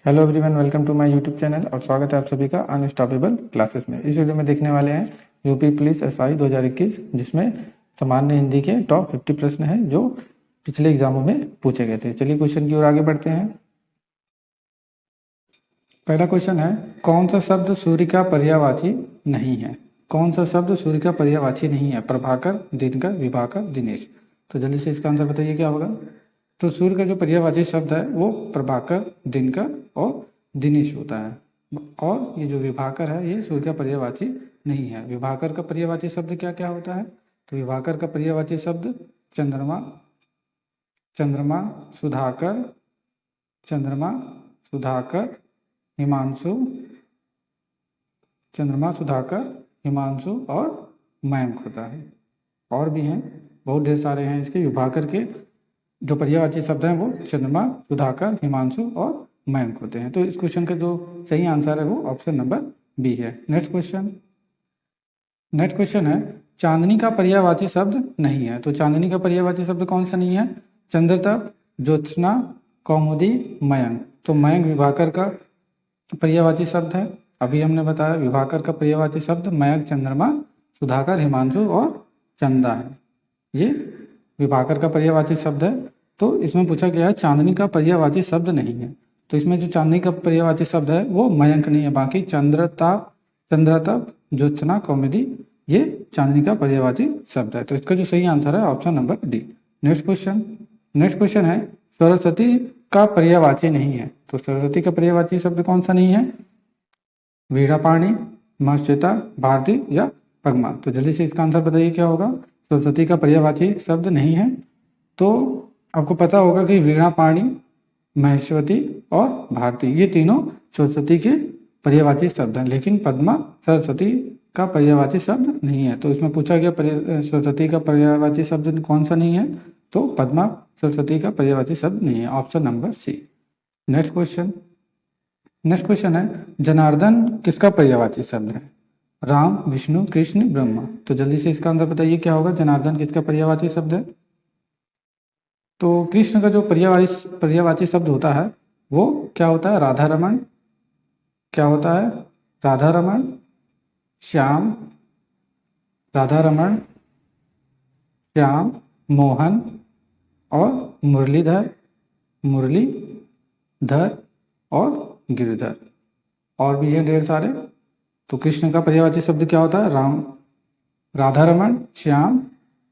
Hello everyone, welcome to my YouTube channel और स्वागत है आप सभी का अनस्टॉपेबल क्लासेस में। इस वीडियो में देखने वाले हैं यूपी पुलिस एसआई 2021, जिसमें सामान्य हिंदी के टॉप 50 प्रश्न हैं जो पिछले एग्जामों में पूछे गए थे। चलिए क्वेश्चन की ओर आगे बढ़ते हैं। पहला क्वेश्चन है, कौन सा शब्द सूर्य का पर्यायवाची नहीं है? कौन सा शब्द सूर्य का पर्यायवाची नहीं है? प्रभाकर, दिनकर, विभाकर, दिनेश। तो जल्दी से इसका आंसर बताइए क्या होगा। तो सूर्य का जो पर्यायवाची शब्द है वो प्रभाकर, दिनकर और दिनेश होता है। और ये जो विभाकर है ये सूर्य का पर्यायवाची नहीं है। विभाकर का पर्यायवाची शब्द क्या क्या होता है? तो विभाकर का पर्यायवाची शब्द चंद्रमा, चंद्रमा, सुधाकर, चंद्रमा, सुधाकर, हिमांशु, चंद्रमा, सुधाकर, हिमांशु और मयंक होता है। और भी हैं, बहुत ढेर सारे हैं। इसके विभाकर के जो पर्यायवाची शब्द हैं वो चंद्रमा, सुधाकर, हिमांशु और मयंक होते हैं। तो इस क्वेश्चन का जो सही आंसर है वो ऑप्शन नंबर बी है। नेक्स्ट क्वेश्चन है, चांदनी का पर्यायवाची शब्द नहीं है। तो चांदनी का पर्यायवाची शब्द कौन सा नहीं है? चंद्रतप, ज्योत्सना, कौमुदी, मयंक। तो मयंक विभाकर का पर्यायवाची शब्द है। अभी हमने बताया विभाकर का पर्यायवाची शब्द मयंक, चंद्रमा, सुधाकर, हिमांशु और चंदा है। ये विभाकर का पर्यायवाची शब्द है। तो इसमें पूछा गया है चांदनी का पर्यायवाची शब्द नहीं है। तो इसमें जो चांदनी का पर्यायवाची शब्द है वो मयंक नहीं है। बाकी चंद्रताप, चंद्रतप, ज्योत्सना, कौमुदी ये चांदनी का पर्यायवाची शब्द है। तो इसका जो सही आंसर है option number D. Next question है, सरस्वती का पर्यायवाची नहीं है। तो सरस्वती का पर्यायवाची शब्द कौन सा नहीं है? वीणापाणी, महर्षिता, भारती या पद्मा। तो जल्दी से इसका आंसर बताइए क्या होगा। सरस्वती का पर्यायवाची शब्द नहीं है। तो आपको पता होगा कि वीणापाणी, महेश्वती और भारती ये तीनों सरस्वती के पर्यायवाची शब्द हैं, लेकिन पद्मा सरस्वती का पर्यायवाची शब्द नहीं है। तो इसमें पूछा गया सरस्वती का पर्यायवाची शब्द कौन सा नहीं है? तो पद्मा सरस्वती का पर्यायवाची शब्द नहीं है। Option number C. Next question है, जनार्दन किसका पर्यायवाची शब्द है? राम, विष्णु, कृष्ण, ब्रह्मा। तो जल्दी से इसका आंसर बताइए क्या होगा। जनार्दन किसका पर्यायवाची शब्द है? तो कृष्ण का जो पर्यायवाची शब्द होता है वो क्या होता है? राधा रमण। क्या होता है? राधा रमण, श्याम, राधा रमण, श्याम, मोहन और मुरलीधर, मुरलीधर और गिरधर। और भी है ढेर सारे। तो कृष्ण का पर्यायवाची शब्द क्या होता है? राम, राधा रमण, श्याम,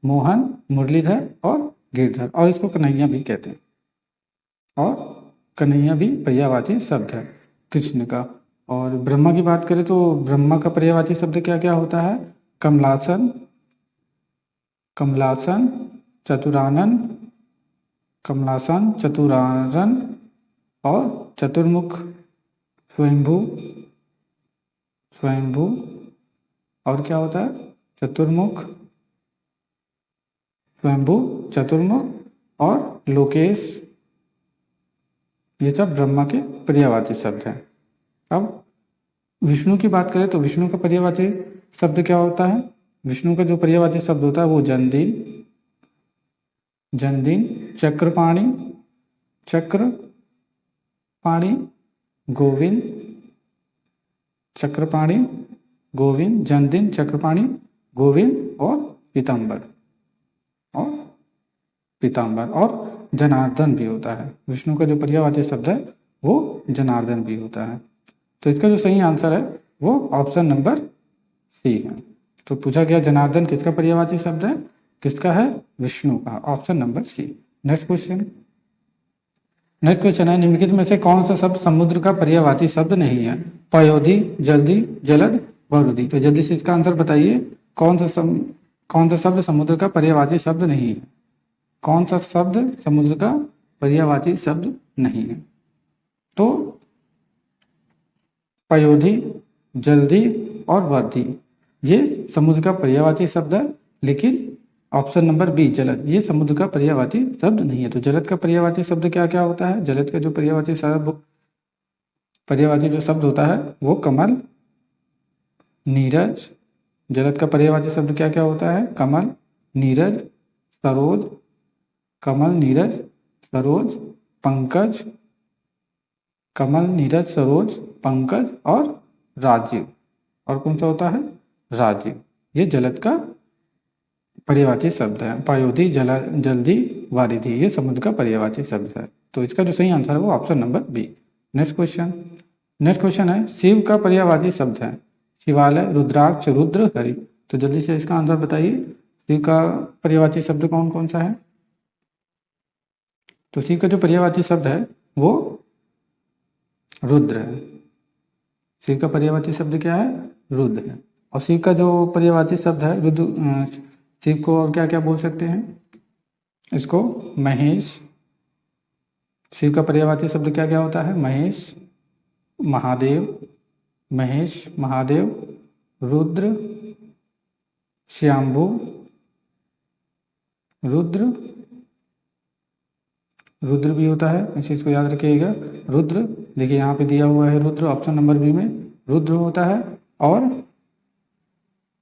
मोहन, मुरलीधर और गिरधर। और इसको कन्हैया भी कहते हैं। और कन्हैया भी पर्यायवाची शब्द है कृष्ण का। और ब्रह्मा की बात करें तो ब्रह्मा का पर्यायवाची शब्द क्या क्या होता है? कमलासन, कमलासन, चतुरानन, कमलासन, चतुरानन और चतुर्मुख, स्वयंभू, स्वयंभू। और क्या होता है? चतुर्मुख, स्वयंभू, चतुर्मुख और लोकेश। ये सब ब्रह्मा के पर्यायवाची शब्द हैं। अब विष्णु की बात करें तो विष्णु का पर्यायवाची शब्द क्या होता है? विष्णु का जो पर्यायवाची शब्द होता है वो जन्मदिन, जन्मदिन, चक्रपाणी, चक्रपाणी, गोविंद, चक्रपाणी, गोविंद, जन्मदिन, चक्रपाणी, गोविंद और पीताम्बर, और जनार्दन भी होता है। विष्णु का जो पर्यायवाची शब्द है वो जनार्दन भी होता है। तो इसका जो सही आंसर है वो ऑप्शन नंबर सी है। तो पूछा गया जनार्दन किसका पर्यायवाची शब्द है? किसका है? विष्णु का। Option number C. Next question है, निम्नलिखित में से कौन सा शब्द समुद्र का पर्यायवाची शब्द नहीं है? पयोधी, जल्दी, जलद, बहुरुधि। तो जल्दी से इसका आंसर बताइए। कौन सा शब्द समुद्र का पर्यायवाची शब्द नहीं है? कौन सा शब्द समुद्र का पर्यायवाची शब्द नहीं है? तो पयोधी, जल्दी और वर्दी ये समुद्र का पर्यायवाची शब्द है, लेकिन ऑप्शन नंबर बी जलद ये समुद्र का पर्यायवाची शब्द नहीं है। तो जलद का पर्यायवाची शब्द क्या क्या होता है? जलद का जो पर्यायवाची जो शब्द होता है वो कमल, नीरज। जलद का पर्यायवाची शब्द क्या क्या होता है? कमल, नीरज, सरोज, कमल, नीरज, सरोज, पंकज, कमल, नीरज, सरोज, पंकज और राजीव। और कौन सा होता है? राजीव। ये जलद का पर्यायवाची शब्द है। पायोधी, जल्दी, वारिधि, ये समुद्र का पर्यायवाची शब्द है। तो इसका जो सही आंसर है वो option number B. Next question. Next question है शिव का पर्यायवाची शब्द है शिवालय, रुद्राक्ष, रुद्र, हरि। तो जल्दी से इसका आंसर बताइए, शिव का पर्यायवाची शब्द कौन कौन सा है? तो शिव का जो पर्यायवाची शब्द है वो रुद्र है। शिव का पर्यायवाची शब्द क्या है? रुद्र है। और शिव का जो पर्यायवाची शब्द है रुद्र, शिव को और क्या क्या बोल सकते हैं? इसको महेश। शिव का पर्यायवाची शब्द क्या क्या होता है? महेश, महादेव, महेश, महादेव, रुद्र, श्याम्भू, रुद्र, रुद्र भी होता है, इस चीज को याद रखिएगा। रुद्र, देखिए यहाँ पे दिया हुआ है रुद्र, ऑप्शन नंबर बी में रुद्र होता है। और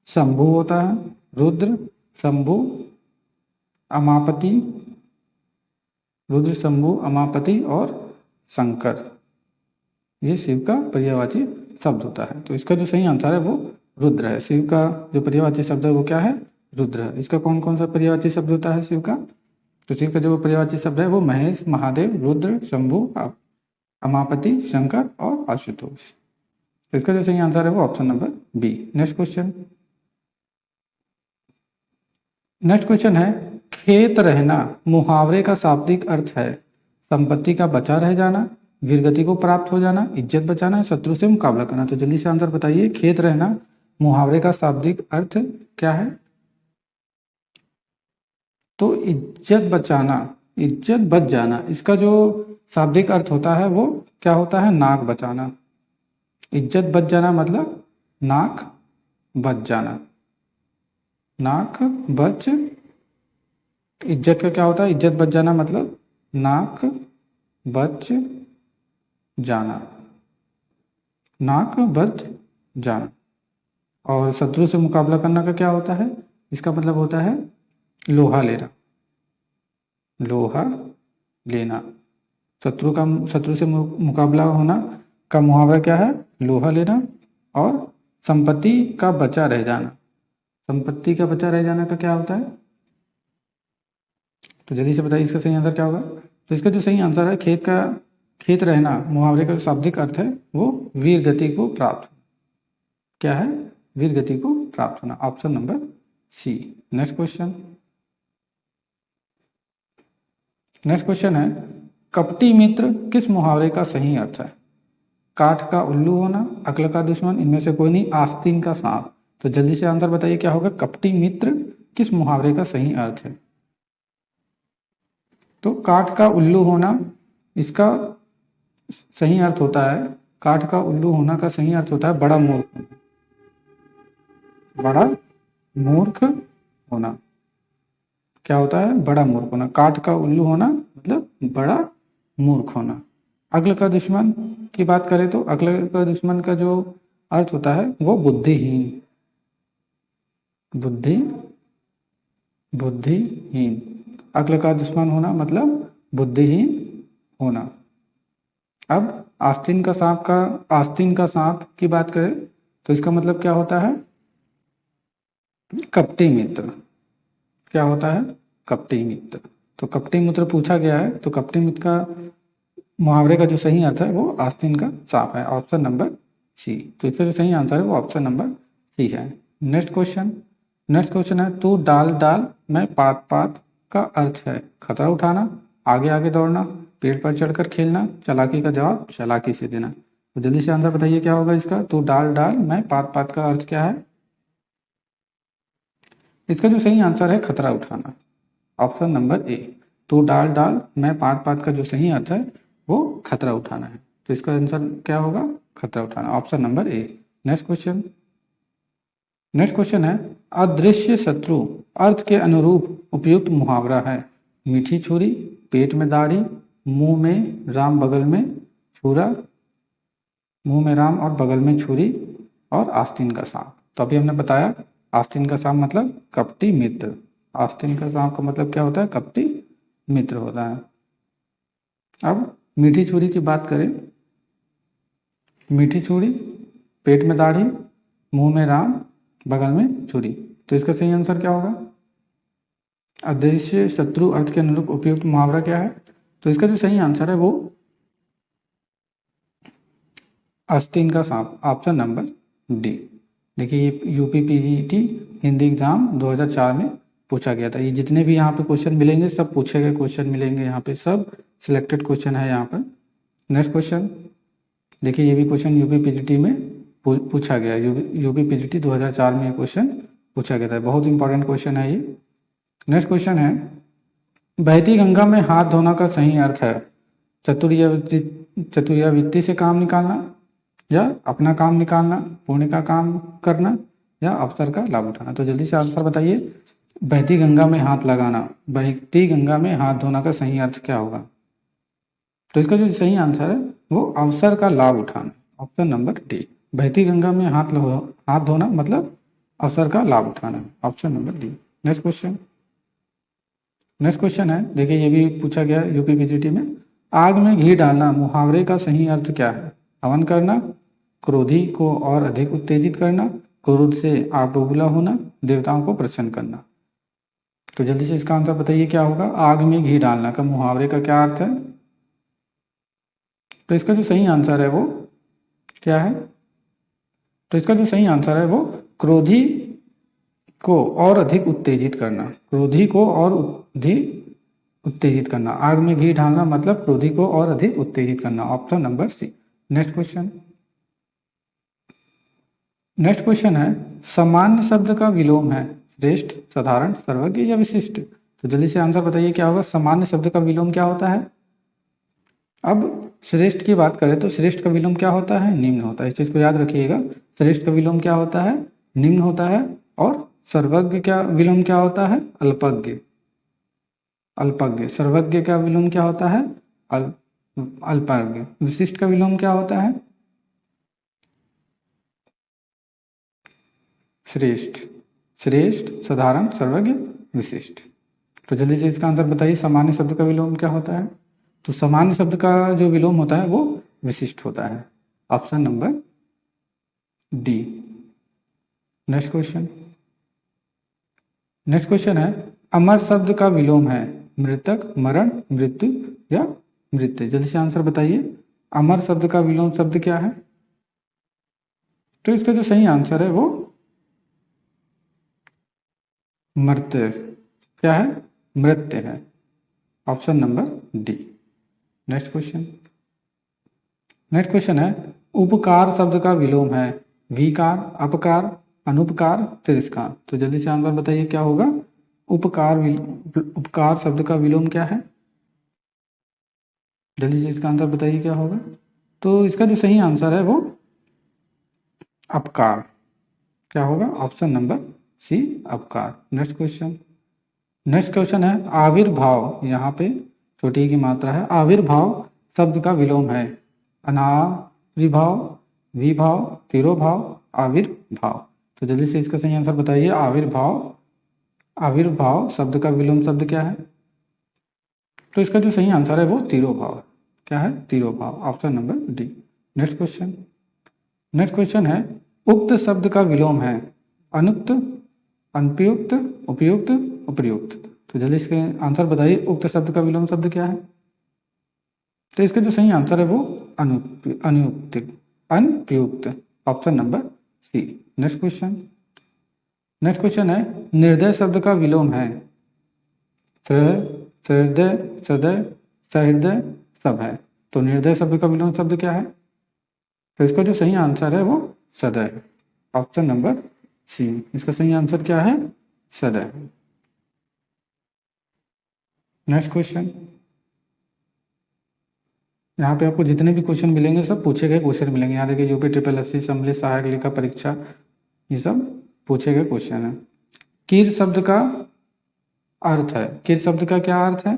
शंभु होता है, रुद्र, शंभु, अमापति, रुद्र, शंभु, अमापति और शंकर, ये शिव का पर्यायवाची शब्द होता है। तो इसका जो सही आंसर है वो रुद्र है। शिव का जो पर्यायवाची शब्द है वो क्या है? रुद्र है। इसका कौन कौन सा पर्यायवाची शब्द होता है शिव का? तो शिव का जो पर्यायवाची शब्द है वो महेश, महादेव, रुद्र, शंभु, अमापति, शंकर और आशुतोष। तो इसका जो सही आंसर है वो option number B. Next question. Next question है खेत रहना मुहावरे का शाब्दिक अर्थ है संपत्ति का बचा रह जाना, वीरगति को प्राप्त हो जाना, इज्जत बचाना, शत्रु से मुकाबला करना। तो जल्दी से आंसर बताइए, खेत रहना मुहावरे का शाब्दिक अर्थ क्या है? तो इज्जत बचाना, इज्जत बच जाना, इसका जो शाब्दिक अर्थ होता है वो क्या होता है? नाक बचाना। इज्जत बच जाना मतलब नाक बच जाना। नाक बच, इज्जत का क्या होता है? इज्जत बच जाना मतलब नाक बच जाना, नाक बच जाना। और शत्रु से मुकाबला करना का क्या होता है? इसका मतलब होता है लोहा लेना, लोहा लेना। शत्रु से मुकाबला होना का मुहावरा क्या है? लोहा लेना। और संपत्ति का बचा रह जाना, संपत्ति का बचा रह जाना का क्या होता है? तो जल्दी से बताइए इसका सही आंसर क्या होगा? तो इसका जो सही आंसर है खेत रहना मुहावरे का शाब्दिक अर्थ है वो वीर गति को प्राप्त, क्या है? वीर गति को प्राप्त होना, option number C. Next question. Next question है कपटी मित्र किस मुहावरे का सही अर्थ है? काठ का उल्लू होना, अक्ल का दुश्मन, इनमें से कोई नहीं, आस्तीन का सांप। तो जल्दी से आंसर बताइए क्या होगा? कपटी मित्र किस मुहावरे का सही अर्थ है? तो काठ का उल्लू होना, इसका सही अर्थ होता है, काठ का उल्लू होना का सही अर्थ होता है बड़ा मूर्ख होना, बड़ा मूर्ख होना। क्या होता है? बड़ा मूर्ख होना। काठ का उल्लू होना मतलब बड़ा मूर्ख होना। अक्ल का दुश्मन की बात करें तो अक्ल का दुश्मन का जो अर्थ होता है वो बुद्धिहीन, बुद्धिहीन। अक्ल का दुश्मन होना मतलब बुद्धिहीन होना। अब आस्तीन का सांप की बात करें तो इसका मतलब क्या होता है? कपटी मित्र। क्या होता है? कपटी मित्र। तो कपटी मित्र पूछा गया है, तो कपटी मित्र का मुहावरे का जो सही अर्थ है वो आस्तीन का सांप है, ऑप्शन नंबर सी। तो इसका जो सही आंसर है वो ऑप्शन नंबर सी है। Next question. नेक्स्ट क्वेश्चन है तू डाल डाल मैं पात पात का अर्थ है खतरा उठाना, आगे आगे दौड़ना, पेड़ पर चढ़कर खेलना, चालाकी का जवाब चालाकी से देना। तो जल्दी से आंसर बताइए क्या होगा इसका? तू डाल डाल मैं पात पात का अर्थ क्या है? इसका जो सही आंसर है खतरा उठाना, ऑप्शन नंबर ए। तू डाल डाल मैं पात पात का जो सही अर्थ है वो खतरा उठाना है। तो इसका आंसर क्या होगा? खतरा उठाना, option number A. Next question. Next question है अदृश्य शत्रु अर्थ के अनुरूप उपयुक्त मुहावरा है मीठी छुरी, पेट में दाढ़ी, मुंह में राम बगल में छुरा, मुंह में राम और बगल में छुरी, और आस्तीन का सांप। तो अभी हमने बताया आस्तीन का सांप मतलब कपटी मित्र। आस्तीन का सांप का मतलब क्या होता है? कपटी मित्र होता है। अब मीठी छुरी की बात करें मीठी चूड़ी, पेट में दाढ़ी, मुंह में राम, बगल में छुरी। तो इसका सही आंसर क्या होगा? अदृश्य शत्रु अर्थ के अनुरूप उपयुक्त मुहावरा क्या है? तो इसका जो सही आंसर है वो आस्तीन का सांप, ऑप्शन नंबर डी। देखिए ये यूपी पीजीटी हिंदी एग्जाम 2004 में पूछा गया था। ये जितने भी यहाँ पे क्वेश्चन मिलेंगे सब पूछे गए क्वेश्चन मिलेंगे, यहाँ पे सब सिलेक्टेड क्वेश्चन है यहाँ पर। नेक्स्ट क्वेश्चन देखिए, ये भी क्वेश्चन यूपी पीजीटी में पूछा गया। यूपी पीजीटी 2004 में ये क्वेश्चन पूछा गया था, बहुत इंपॉर्टेंट क्वेश्चन है ये। नेक्स्ट क्वेश्चन है, बहती गंगा में हाथ धोना का सही अर्थ है चतुर्यावृत्ति से काम निकालना, या अपना काम निकालना, पुण्य का काम करना, या अवसर का लाभ उठाना। तो जल्दी से आंसर बताइए। बहती गंगा में हाथ लगाना, बहती गंगा में हाथ धोना का सही अर्थ क्या होगा? तो इसका जो सही आंसर है वो अवसर का लाभ उठाना, ऑप्शन नंबर डी। बहती गंगा में हाथ धोना मतलब अवसर का लाभ उठाना, option number D. Next question है, देखिए ये भी पूछा गया यूपी पीजीटी में। आग में घी डालना मुहावरे का सही अर्थ क्या है? हवन करना, क्रोधी को और अधिक उत्तेजित करना, क्रोध से आग बबूला होना, देवताओं को प्रसन्न करना। तो जल्दी से इसका आंसर बताइए क्या होगा? आग में घी डालना का मुहावरे का क्या अर्थ है? तो इसका जो सही आंसर है वो क्या है? तो इसका जो सही आंसर है वो क्रोधी को और अधिक उत्तेजित करना, क्रोधी को और अधिक उत्तेजित करना। आग में घी डालना मतलब क्रोधी को और अधिक उत्तेजित करना, option number C. Next question है, सामान्य शब्द का विलोम है श्रेष्ठ, साधारण, सर्वज्ञ या विशिष्ट। तो जल्दी से आंसर बताइए क्या होगा? सामान्य शब्द का विलोम क्या होता है? अब श्रेष्ठ की बात करें तो श्रेष्ठ का विलोम क्या होता है? निम्न होता है। इस चीज को याद रखिएगा। श्रेष्ठ का विलोम क्या होता है? निम्न होता है। और सर्वज्ञ का विलोम क्या होता है? अल्पज्ञ। सर्वज्ञ का विलोम क्या होता है? अल्पज्ञ। विशिष्ट का विलोम क्या होता है? श्रेष्ठ, साधारण, सर्वज्ञ, विशिष्ट। तो जल्दी से इसका आंसर बताइए, सामान्य शब्द का विलोम क्या होता है? तो सामान्य शब्द का जो विलोम होता है वो विशिष्ट होता है, option number D. Next question है, अमर शब्द का विलोम है मृतक, मरण, मृत्यु या मृत्यु। जल्दी से आंसर बताइए, अमर शब्द का विलोम शब्द क्या है? तो इसका जो सही आंसर है वो मृत्य। क्या है? मृत्य है, option number D. Next question है, उपकार शब्द का विलोम है विकार, अपकार, अनुपकार, तिरस्कार। तो जल्दी से आंसर बताइए क्या होगा? उपकार शब्द का विलोम क्या है? जल्दी से इसका आंसर बताइए क्या होगा? तो इसका जो सही आंसर है वो अपकार। क्या होगा? ऑप्शन नंबर सी, अपकार। नेक्स्ट क्वेश्चन है, आविर्भाव, यहाँ पे छोटी की मात्रा है। आविर्भाव शब्द का विलोम है अनाविर्भाव, विभाव, तिरोभाव, आविर्भाव। तो जल्दी से इसका सही आंसर बताइए। आविर्भाव शब्द का विलोम शब्द क्या है? तो इसका जो सही आंसर है वो तिरोभाव। क्या है? तिरोभाव, option number D. Next question है, उक्त शब्द का विलोम है अनुक्त, अनुपयुक्त, उपयुक्त, उपर्युक्त। तो जल्दी इसके आंसर बताइए, उक्त शब्द का विलोम शब्द क्या है? तो इसका जो सही आंसर है वो अनुपयुक्त, option number C. Next question है, निर्दय शब्द का विलोम है सहृदय, सदय, सहृदय, सब है। तो निर्दय शब्द का विलोम शब्द क्या है? तो इसका जो सही आंसर है वो सदय, ऑप्शन नंबर सी। इसका सही आंसर क्या है? सदय। नेक्स्ट क्वेश्चन, यहाँ पे आपको जितने भी क्वेश्चन मिलेंगे सब पूछे गए क्वेश्चन मिलेंगे। यहाँ देखिए यूपी SSC सम्मिलित सहायक लेखा परीक्षा, ये सब पूछे गए क्वेश्चन है। कीर शब्द का अर्थ है, कीर शब्द का क्या अर्थ है?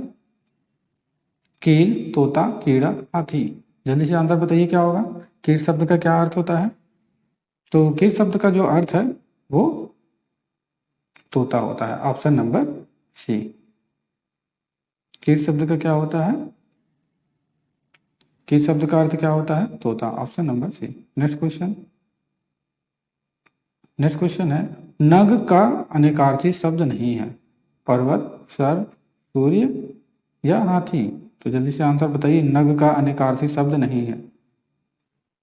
कील, तोता, कीड़ा, हाथी। जल्दी से आंसर बताइए क्या होगा? कीर शब्द का क्या अर्थ होता है? तो कीर शब्द का जो अर्थ है वो तोता होता है, ऑप्शन नंबर सी। कीट शब्द का क्या होता है? कीट शब्द का अर्थ क्या होता है? तोता। Option number C. Next question. Next question है नग का अनेकार्थी शब्द नहीं है, पर्वत, सर्प, सूर्य या हाथी। तो जल्दी से आंसर बताइए, नग का अनेकार्थी शब्द नहीं है।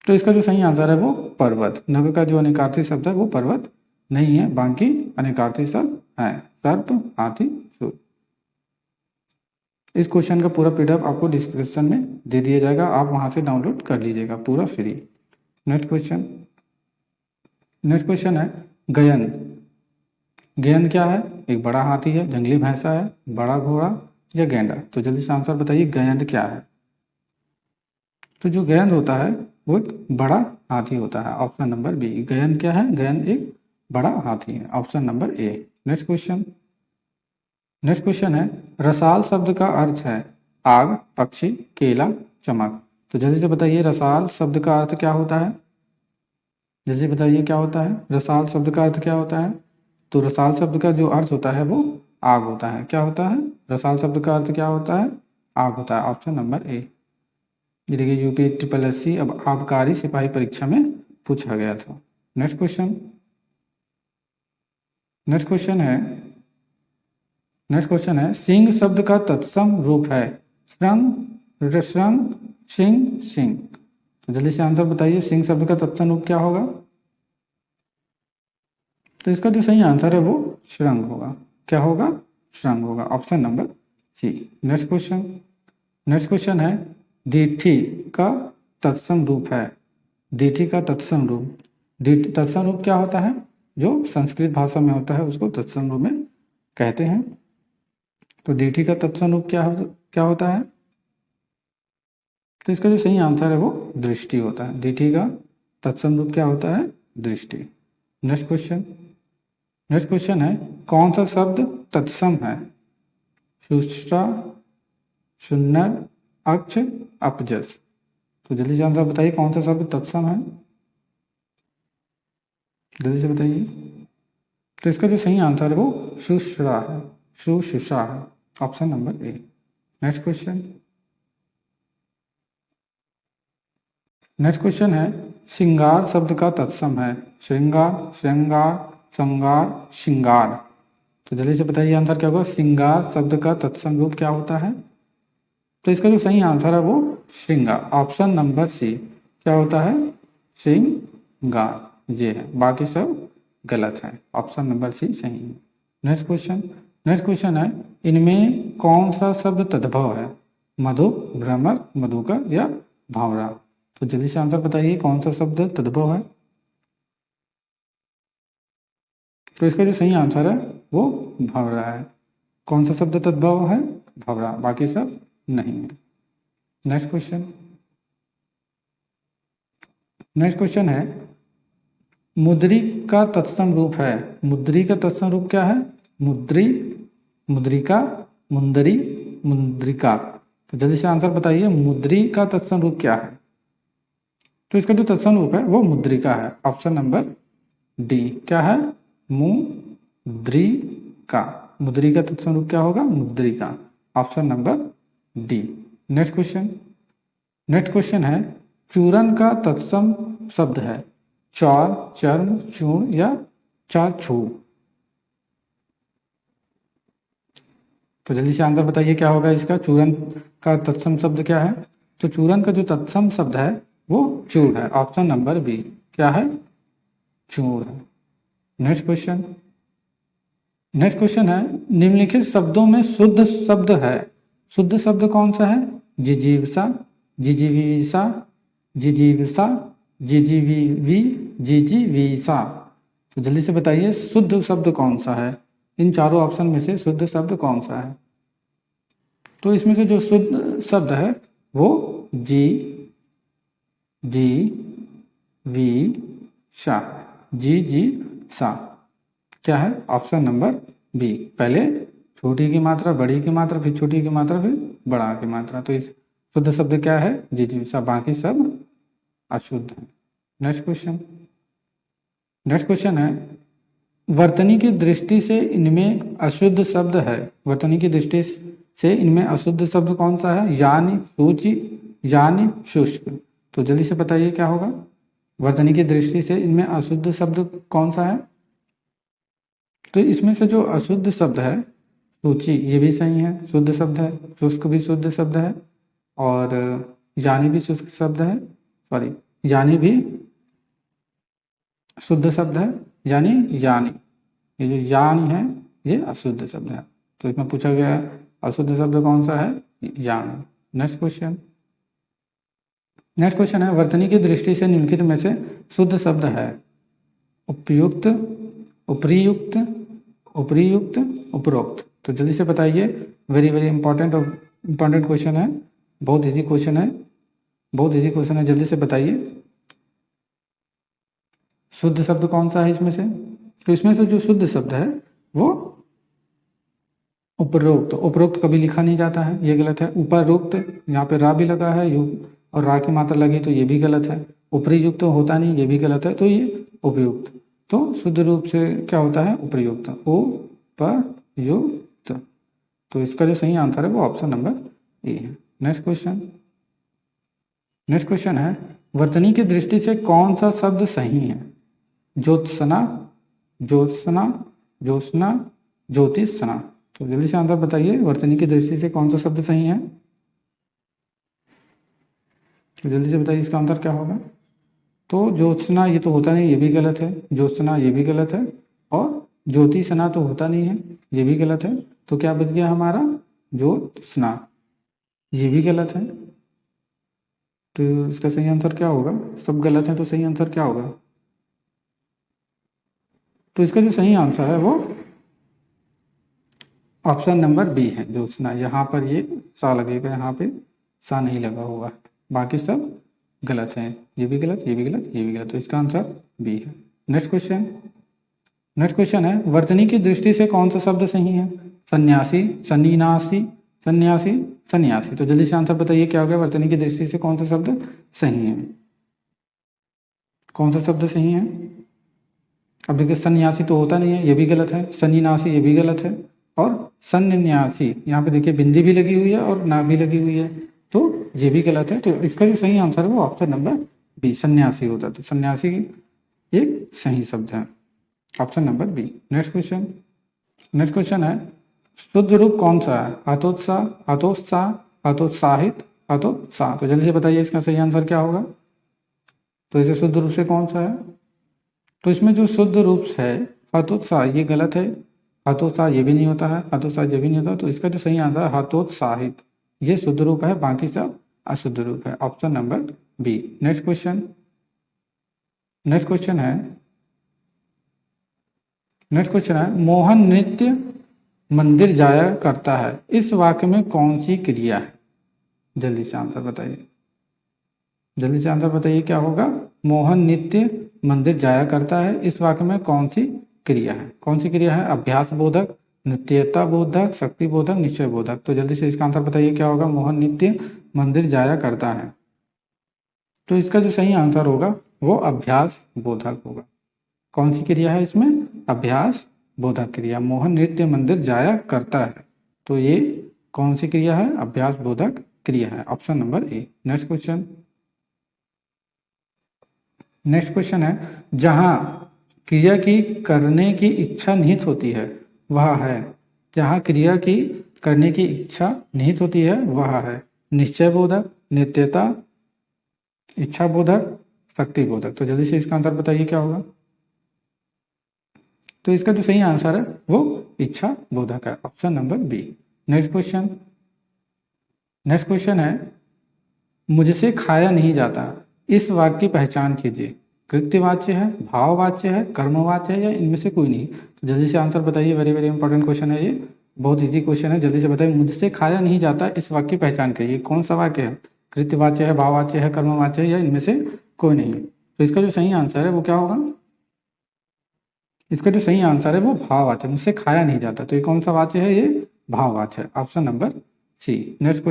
तो इसका जो सही आंसर है वो पर्वत। नग का जो अनेकार्थी शब्द है वो पर्वत नहीं है, बाकी अनेकार्थी शब्द है सर्प, हाथी, सूर्य। इस क्वेश्चन का पूरा पीडीएफ आपको डिस्क्रिप्शन में दे दिया जाएगा, आप वहां से डाउनलोड कर लीजिएगा, पूरा free. Next question. Next question है गयन। गयन क्या है? एक बड़ा हाथी है, जंगली भैंसा है, बड़ा घोड़ा या गेंडा। तो जल्दी से आंसर बताइए, गयन क्या है? तो जो गयन होता है वो एक बड़ा हाथी होता है। Option number B. गयन क्या है? गयन एक बड़ा हाथी है। Option number A. Next question. Next question है रसाल शब्द का अर्थ है आग, पक्षी, केला, चमक। तो जल्दी से बताइए, रसाल शब्द का अर्थ क्या होता है? जल्दी बताइए क्या होता है? रसाल शब्द का अर्थ क्या होता है? तो रसाल शब्द का जो अर्थ होता है वो आग होता है। क्या होता है? रसाल शब्द का अर्थ क्या होता है? आग होता है। ऑप्शन नंबर ए। ये देखिए यूपी ट्रिपल एससी अब आबकारी सिपाही परीक्षा में पूछा गया था। Next question. नेक्स्ट क्वेश्चन है नेक्स्ट क्वेश्चन है सिंह शब्द का तत्सम रूप है श्रृंग, ऋतशृंग, सिंह, सिंह। तो जल्दी से आंसर बताइए, सिंह शब्द का तत्सम रूप क्या होगा? तो इसका जो सही आंसर है वो श्रृंग होगा। क्या होगा? श्रृंग होगा। Option number C. Next question. Next question है दीठी का तत्सम रूप है। दीठी का तत्सम रूप। तत्सम रूप क्या होता है? जो संस्कृत भाषा में होता है उसको तत्सम रूप में कहते हैं। तो दीठी का तत्सम रूप क्या होता है? तो इसका जो सही आंसर है वो दृष्टि होता है। दीठी का तत्सम रूप क्या होता है? दृष्टि। Next question. नेक्स्ट क्वेश्चन है कौन सा शब्द तत्सम है? सुष्टा, सुन्नर, अक्ष, अपजस। तो जल्दी से आंसर बताइए, कौन सा शब्द तत्सम है? जल्दी से बताइए। तो इसका जो सही आंसर है वो सुश्रा है, सुशुषा है। Option number A. Next question. Next question है श्रृंगार शब्द का तत्सम है श्रृंगार, श्रृंगार, श्रृंगार, श्रृंगार। तो जल्दी से बताइए आंसर क्या होगा? श्रृंगार शब्द का तत्सम रूप क्या होता है? तो इसका जो सही आंसर है वो श्रृंगार। Option number C. क्या होता है? श्रृंगार। ये है, बाकी सब गलत है। ऑप्शन नंबर सी सही है। Next question. नेक्स्ट क्वेश्चन है इनमें कौन सा शब्द तद्भव है? मधु, भ्रमर, मधुकर या भावरा। तो जल्दी से आंसर बताइए, कौन सा शब्द तद्भव है? तो इसका जो सही आंसर है वो भंवरा है। कौन सा शब्द तद्भव है? भंवरा, बाकी सब नहीं है। Next question. नेक्स्ट क्वेश्चन है मुद्री का तत्सम रूप है। मुद्री का तत्सम रूप क्या है? मुद्री, मुद्रिका, मुंदरी, मुद्रिका। तो जल्दी से आंसर बताइए, मुद्री का तत्सम रूप क्या है? तो इसका जो तत्सम रूप है वो मुद्रिका है। Option number D. क्या है? मुद्रिका। मुद्री का तत्सम रूप क्या होगा? मुद्रिका। Option number D. Next question. Next question है चूरन का तत्सम शब्द है चौर, चर्म, चूर्ण या चाछू। तो जल्दी से आंसर बताइए क्या होगा इसका? चूरन का तत्सम शब्द क्या है? तो चूरन का जो तत्सम शब्द है वो चूर्ण है। Option number B. क्या है? चूर्ण है। Next question. नेक्स्ट क्वेश्चन है निम्नलिखित शब्दों में शुद्ध शब्द है। शुद्ध शब्द कौन सा है? जिजीविषा, जिजीविषा, जिजीविषा, जिजीविवी, जिजीविषा। तो जल्दी से बताइए शुद्ध शब्द कौन सा है? इन चारों ऑप्शन में से शुद्ध शब्द कौन सा है? तो इसमें से जो शुद्ध शब्द है वो जी, जी, वी, सा। जी, जी, सा। क्या है? Option number B. पहले छोटी की मात्रा, बड़ी की मात्रा, फिर छोटी की मात्रा, फिर बड़ा की मात्रा। तो इस शुद्ध शब्द क्या है? जी, जी, सा। बाकी सब अशुद्ध है। Next question. नेक्स्ट क्वेश्चन है वर्तनी की दृष्टि से इनमें अशुद्ध शब्द है। वर्तनी की दृष्टि से इनमें अशुद्ध शब्द कौन सा है? यानी, सूची, यानी शुष्क। तो जल्दी से बताइए क्या होगा। वर्तनी की दृष्टि से इनमें अशुद्ध शब्द कौन सा है। तो इसमें से जो अशुद्ध शब्द है सूची, ये भी सही है, शुद्ध शब्द है। शुष्क भी शुद्ध शब्द है और यानी भी शुष्क शब्द है, सॉरी यानी भी शुद्ध शब्द है। यानी ये जो यानी है ये अशुद्ध शब्द है। तो इसमें पूछा गया है अशुद्ध शब्द कौन सा है, यानी। नेक्स्ट क्वेश्चन है वर्तनी की दृष्टि से निम्नलिखित में से शुद्ध शब्द है। उपयुक्त, उपर्युक्त, उपरियुक्त, उपरोक्त। तो जल्दी से बताइए। वेरी वेरी इंपॉर्टेंट क्वेश्चन है, बहुत इजी क्वेश्चन है, जल्दी से बताइए शुद्ध शब्द कौन सा है इसमें से। तो इसमें से जो शुद्ध शब्द है वो उपरोक्त कभी लिखा नहीं जाता है, ये गलत है। उपरोक्त, यहाँ पे रा भी लगा है, यू और रा की मात्रा लगी तो ये भी गलत है। उपरियुक्त होता नहीं, ये भी गलत है। तो ये उपयुक्त, तो शुद्ध रूप से क्या होता है, उपयुक्त, उपयुक्त। तो इसका जो सही आंसर है वो ऑप्शन नंबर ए है। नेक्स्ट क्वेश्चन है वर्तनी की दृष्टि से कौन सा शब्द सही है। ज्योत्सना, ज्योत्सना, ज्योत्सना, ज्योतिषना। तो जल्दी से आंसर बताइए वर्तनी की दृष्टि से कौन सा शब्द सही है। तो जल्दी से बताइए इसका आंसर क्या होगा। तो ज्योत्सना ये तो होता नहीं, ये भी गलत है। ज्योत्सना ये भी गलत है और ज्योतिषना तो होता नहीं है, ये भी गलत है। तो क्या बच गया हमारा, ज्योत्सना, ये भी गलत है। तो इसका सही आंसर क्या होगा, सब गलत है तो सही आंसर क्या होगा। तो इसका जो सही आंसर है वो ऑप्शन नंबर बी है, ज्योत्सना। यहाँ पर ये सा लगेगा, यहाँ पे सा नहीं लगा हुआ, बाकी सब गलत है। ये भी गलत, ये भी गलत, ये भी गलत। तो इसका आंसर बी है। नेक्स्ट क्वेश्चन है वर्तनी की दृष्टि से कौन सा शब्द सही है। सन्यासी, सन्नीनासी, सन्यासी, सन्यासी। तो जल्दी से आंसर बताइए क्या हो गया। वर्तनी की दृष्टि से कौन सा शब्द सही है, कौन सा शब्द सही है। अब देखिए सन्यासी तो होता नहीं है, ये भी गलत है। सन्नीनासी ये भी गलत है और सन्यासी, यहाँ पे देखिए बिंदी भी लगी हुई है और ना भी लगी हुई है, तो ये भी गलत है। तो इसका जो सही आंसर है वो ऑप्शन नंबर बी, सन्यासी होता है। तो सन्यासी एक सही शब्द है, option number B. Next question है शुद्ध रूप कौन सा है। हतोत्साह, हतोत्साह, हतोत्साहित, हतोत्साह। तो जल्दी से बताइए इसका सही आंसर क्या होगा। तो इसे शुद्ध रूप से कौन सा है। तो इसमें जो शुद्ध रूप है हतोत्साह, ये गलत है। हतोत्साह ये भी नहीं होता है, हतोत्साह ये भी नहीं होता। तो इसका जो सही आंसर है हतोत्साहित, ये शुद्ध रूप है, बाकी सब अशुद्ध रूप है, option number B. Next question है मोहन नित्य मंदिर जाया करता है, इस वाक्य में कौन सी क्रिया है। जल्दी से आंसर बताइए क्या होगा। मोहन नित्य मंदिर जाया करता है, इस वाक्य में कौन सी क्रिया है। कौन सी क्रिया है, अभ्यास बोधक, नित्यता बोधक, शक्ति बोधक, निश्चय बोधक। तो जल्दी से इसका आंसर बताइए क्या होगा। मोहन नित्य मंदिर जाया करता है, तो इसका जो सही आंसर होगा वो अभ्यास बोधक होगा। कौन सी क्रिया है इसमें, अभ्यास बोधक क्रिया। मोहन नित्य मंदिर जाया करता है, तो ये कौन सी क्रिया है, अभ्यास बोधक क्रिया है, option number A. Next question है जहां क्रिया की करने की इच्छा निहित होती है वह है। जहां क्रिया की करने की इच्छा निहित होती है वह है निश्चय बोधक, नित्यता, इच्छा बोधक, शक्ति बोधक। तो जल्दी से इसका आंसर बताइए क्या होगा। तो इसका जो सही आंसर है वो इच्छा बोधक है, option number B. Next question है मुझसे खाया नहीं जाता, इस वाक्य की पहचान कीजिए। कृत्यवाच्य है, भाववाच्य है, कर्मवाच्य है या इनमें से कोई नहीं। तो जल्दी से आंसर बताइए, वेरी वेरी इंपॉर्टेंट क्वेश्चन है, ये बहुत इजी क्वेश्चन है। जल्दी से बताइए मुझसे खाया नहीं जाता, इस वाक्य की पहचान कीजिए। कौन सा वाक्य है, कृत्यवाच्य है, भाववाच्य है, कर्मवाच्य है या इनमें से कोई नहीं। तो इसका जो सही आंसर है वो क्या होगा, इसका जो सही आंसर है वो भाववाच्य, मुझसे खाया नहीं जाता। तो ये कौन सा वाच्य है, ये भाववाच्य है, option number C. Next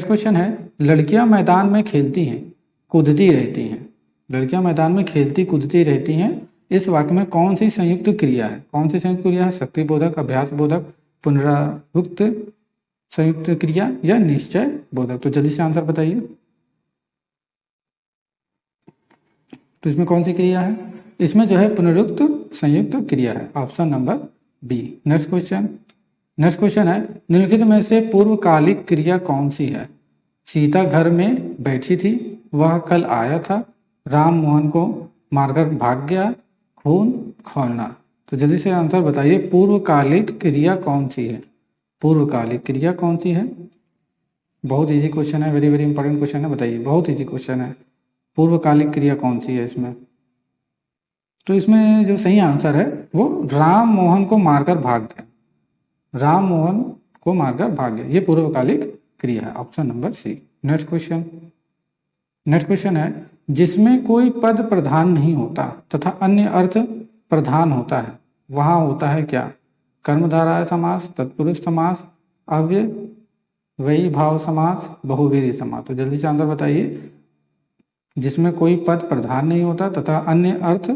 question है लड़कियां मैदान में खेलती हैं, कूदती रहती हैं। लड़कियां मैदान में खेलती कूदती रहती हैं, इस वाक्य में कौन सी संयुक्त क्रिया है। कौन सी संयुक्त क्रिया है, शक्ति बोधक, अभ्यास बोधक, पुनरावृत्त, संयुक्त क्रिया या निश्चय बोधक। तो जल्दी से आंसर बताइए। तो इसमें कौन सी क्रिया है? इसमें जो है पुनरुक्त संयुक्त क्रिया है, option number B. Next question. Next question है, निम्नलिखित में से पूर्वकालिक क्रिया कौन सी है? सीता घर में बैठी थी, वह कल आया था, राम मोहन को मारकर भाग गया, खून खौलना। तो जल्दी से आंसर बताइए, पूर्वकालिक क्रिया कौन सी है? पूर्वकालिक क्रिया कौन सी है? बहुत इजी क्वेश्चन है, वेरी वेरी इंपॉर्टेंट क्वेश्चन है, बताइए। बहुत इजी क्वेश्चन है, पूर्वकालिक क्रिया कौन सी है इसमें? तो इसमें जो सही आंसर है वो राम मोहन को मारकर भाग गया। राम मोहन को मारकर भाग गया, ये पूर्वकालिक क्रिया है, option number C. Next question. Next question है, जिसमें कोई पद प्रधान नहीं होता तथा अन्य अर्थ प्रधान होता है, वहां होता है क्या? कर्मधारय समास, तत्पुरुष समास, अव्ययी भाव समास, बहुव्रीहि समास। तो जल्दी से आंसर बताइए। जिसमें कोई पद प्रधान नहीं होता तथा अन्य अर्थ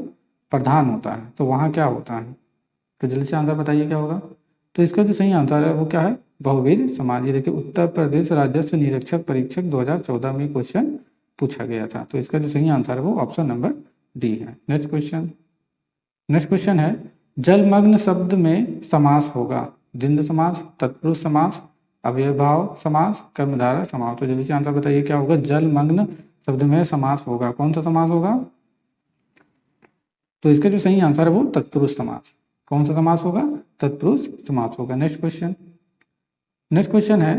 प्रधान होता है, तो वहां क्या होता है? तो जल्दी से आंसर बताइए क्या होगा? तो इसका जो सही आंसर है वो क्या है? बहुव्रीहि समास। ये देखिए, उत्तर प्रदेश राजस्व निरीक्षक परीक्षक 2014 में क्वेश्चन पूछा गया था। तो इसका जो सही आंसर है वो ऑप्शन नंबर डी है। Next question. नेक्स्ट क्वेश्चन है, जलमग्न शब्द में समास होगा द्वंद्व समास, तत्पुरुष समास, अव्ययभाव समास, कर्मधारय समास। तो जल्दी से आंसर बताइए क्या होगा? जलमग्न शब्द में समास होगा, कौन सा समास होगा? तो इसका जो सही आंसर है वो तत्पुरुष समास। कौन सा समास होगा? तत्पुरुष समास होगा। Next question. नेक्स्ट क्वेश्चन है,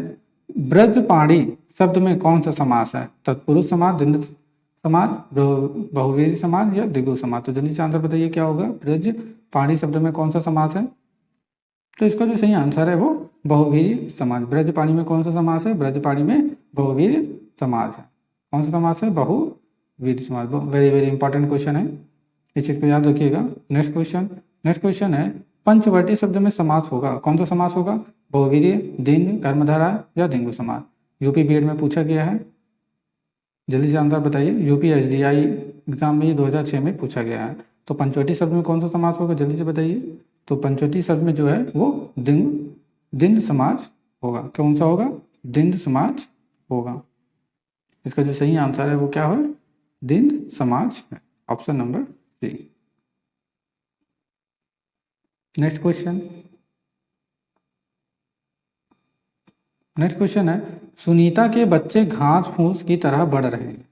ब्रजपाणी शब्द में कौन सा समास है? तत्पुरुष समास, द्वंद्व समास, बहुव्रीहि समास या द्विगु समास। तो जल्दी से आंसर बताइए क्या होगा? ब्रजपाणी शब्द में कौन सा समास है? तो इसका जो सही आंसर है वो बहुव्रीहि समास। ब्रजपाणी में कौन सा समास है? ब्रजपाणी में बहुव्रीहि समास है। कौन सा समास है? बहुव्रीहि समास। वेरी वेरी इंपॉर्टेंट क्वेश्चन है, इस चीज को याद रखिएगा। Next question. नेक्स्ट क्वेश्चन है, पंचवर्ती शब्द में समास होगा, कौन सा समास होगा? बहुव्रीहि, द्वंद्व, कर्मधारय या द्विगु समास। यूपी बीएड में पूछा गया है, जल्दी से आंसर बताइए। यूपी एसडीआई एग्जाम में 2006 में पूछा गया है। तो पंचवटी शब्द में कौन सा समास होगा? जल्दी से बताइए। तो पंचवटी शब्द में जो है वो द्वंद्व समास होगा। कौन सा होगा? द्वंद्व समास होगा। इसका जो सही आंसर है वो क्या है? द्वंद्व समास है, option number C. Next question. Next question है, सुनीता के बच्चे घास फूस की तरह बढ़ रहे हैं,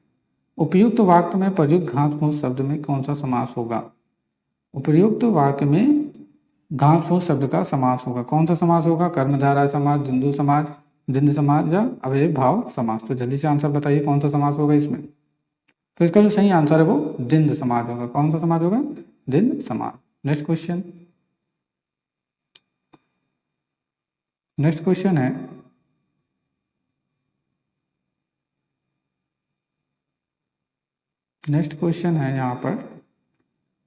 उपयुक्त वाक्य में प्रयुक्त घास फूस शब्द में कौन सा समास होगा? उपयुक्त वाक्य में घास फूस शब्द का समास होगा, कौन सा समास होगा? कर्मधारय समास, द्वंद्व समास, द्वंद्व समास या अव्ययी भाव समास। तो जल्दी से आंसर बताइए कौन सा समास होगा इसमें? तो इसका जो सही आंसर है वो द्वंद्व समास होगा। कौन सा समास होगा? द्वंद्व समास। Next question. नेक्स्ट क्वेश्चन है, नेक्स्ट क्वेश्चन है यहाँ पर,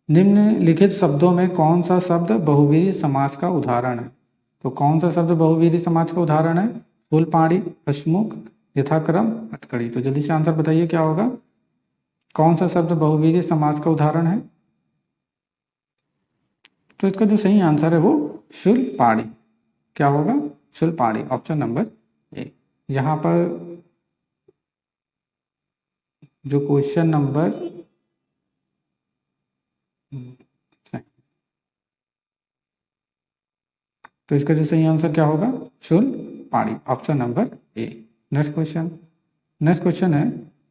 निम्नलिखित शब्दों में कौन सा शब्द बहुव्रीहि समास का उदाहरण है? तो कौन सा शब्द बहुव्रीहि समास का उदाहरण है? फूलपाड़ी, हसमुख, यथाक्रम, हथकड़ी। तो जल्दी से आंसर बताइए क्या होगा? कौन सा शब्द बहुव्रीहि समास का उदाहरण है? तो इसका जो सही आंसर है वो शूलपाड़ी। क्या होगा? शूलपाड़ी, ऑप्शन नंबर ए। यहाँ पर जो क्वेश्चन नंबर तो इसका जो सही आंसर क्या होगा? शूलपाड़ी, option number A. Next question. Next question है,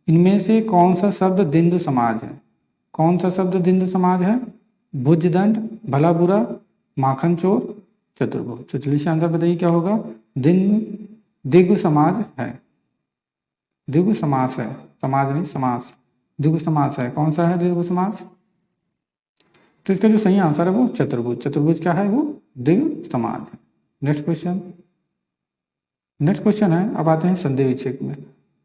इनमें से कौन सा शब्द द्वंद्व समास है? कौन सा शब्द द्वंद्व समास है? भुजदंड, भला बुरा, माखन चोर, चतुर्भुज। तो जल्दी से आंसर बताइए क्या होगा? द्विगु समास है, द्विगु समास है, समाज नहीं समास, द्विगु समास है। कौन सा है द्विगु समास? तो इसका जो सही आंसर है वो चतुर्भुज। चतुर्भुज क्या है? वो द्विगु समास है। Next question. नेक्स्ट क्वेश्चन है, अब आते हैं संधि विच्छेद में।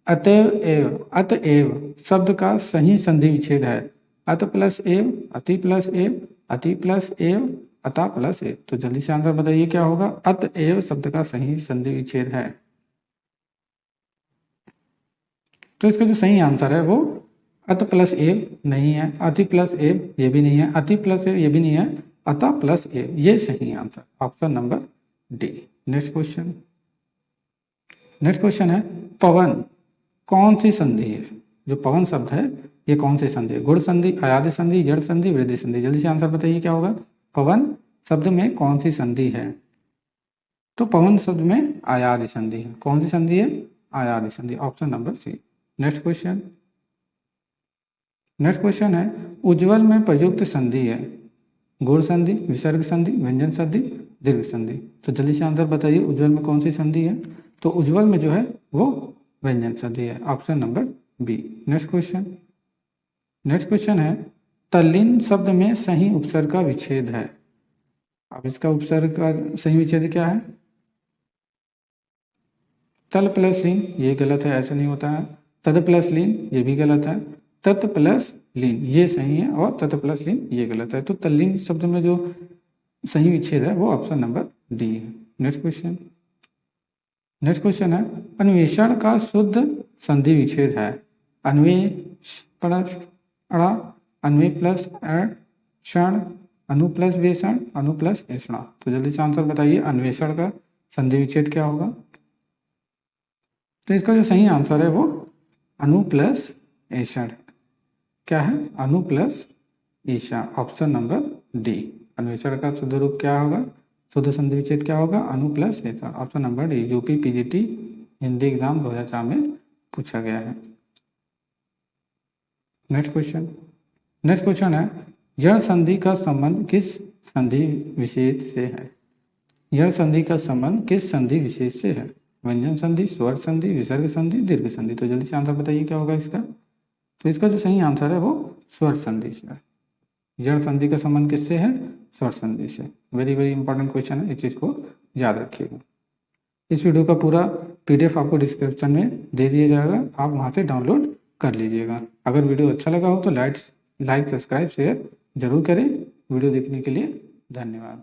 अतएव एव, अतएव शब्द का सही संधि विच्छेद है अत प्लस एव, अति प्लस एव, अति प्लस एव, अता प्लस एव। तो जल्दी से आंसर बताइए क्या होगा? अतएव शब्द का सही संधि विच्छेद है। तो इसका जो सही आंसर है वो अत प्लस एव नहीं है, अति प्लस एव ये भी नहीं है, अति प्लस एव ये भी नहीं है, अता प्लस एव ये सही answer, option number D. Next question. Next question है पवन कौन सी संधि है? जो पवन शब्द है ये कौन सी संधि है? गुण संधि, अयादि संधि, जड़ संधि, वृद्धि संधि। जल्दी से आंसर बताइए क्या होगा? पवन शब्द में कौन सी संधि है? तो पवन शब्द में अयादि संधि है। कौन सी संधि है? अयादि संधि, option number C. Next question, next question है उज्ज्वल में प्रयुक्त संधि है गुण संधि, विसर्ग संधि, व्यंजन संधि, दीर्घ संधि। तो जल्दी से आंसर बताइए उज्ज्वल में कौन सी संधि है? तो उज्ज्वल में जो है वो व्यंजन संधि है, option number B. Next question, next question है तल्लीन शब्द में सही उपसर्ग का विच्छेद है। अब इसका उपसर्ग का सही विच्छेद क्या है? तल प्लस लीन, ये गलत है, ऐसा नहीं होता है। तद प्लस लीन, ये भी गलत है। तत् प्लस लीन, ये सही है, और तत् प्लस लीन ये गलत है। तो तल्लीन शब्द में जो सही विच्छेद है वो ऑप्शन नंबर डी है। नेक्स्ट क्वेश्चन, नेक्स्ट क्वेश्चन है अन्वेषण का शुद्ध संधि विच्छेद है। अन्वेष प्लस अड़ा, अन्वे प्लस क्षण, अनु प्लस वेषण, अनु प्लस ऐषणा। तो जल्दी से आंसर बताइए अन्वेषण का संधि विच्छेद क्या होगा? तो इसका जो सही आंसर है वो अनु प्लस ऐषण। क्या है? अनु प्लस ऐषण, ऑप्शन नंबर डी। अन्वेषण का शुद्ध रूप क्या होगा? शुद्ध संधि विच्छेद क्या होगा? अनु प्लस ऐषण, option number D. UP PGT Hindi exam 2004 में पूछा गया है। नेक्स्ट क्वेश्चन, नेक्स्ट क्वेश्चन है जड़ संधि का संबंध किस संधि विशेष से है? जड़ संधि का संबंध किस संधि विशेष से है? व्यंजन संधि, स्वर संधि, विसर्ग संधि, दीर्घ संधि। तो जल्दी से आंसर बताइए क्या होगा इसका? तो इसका जो सही आंसर है वो स्वर संधि से है। जड़ संधि का संबंध किससे है? स्वर संधि से। वेरी वेरी इंपॉर्टेंट क्वेश्चन है, इस चीज को याद रखिएगा। इस वीडियो का पूरा पीडीएफ आपको डिस्क्रिप्शन में दे दिया जाएगा, आप वहां से डाउनलोड कर लीजिएगा। अगर वीडियो अच्छा लगा हो तो लाइक, सब्सक्राइब, शेयर जरूर करें। वीडियो देखने के लिए धन्यवाद।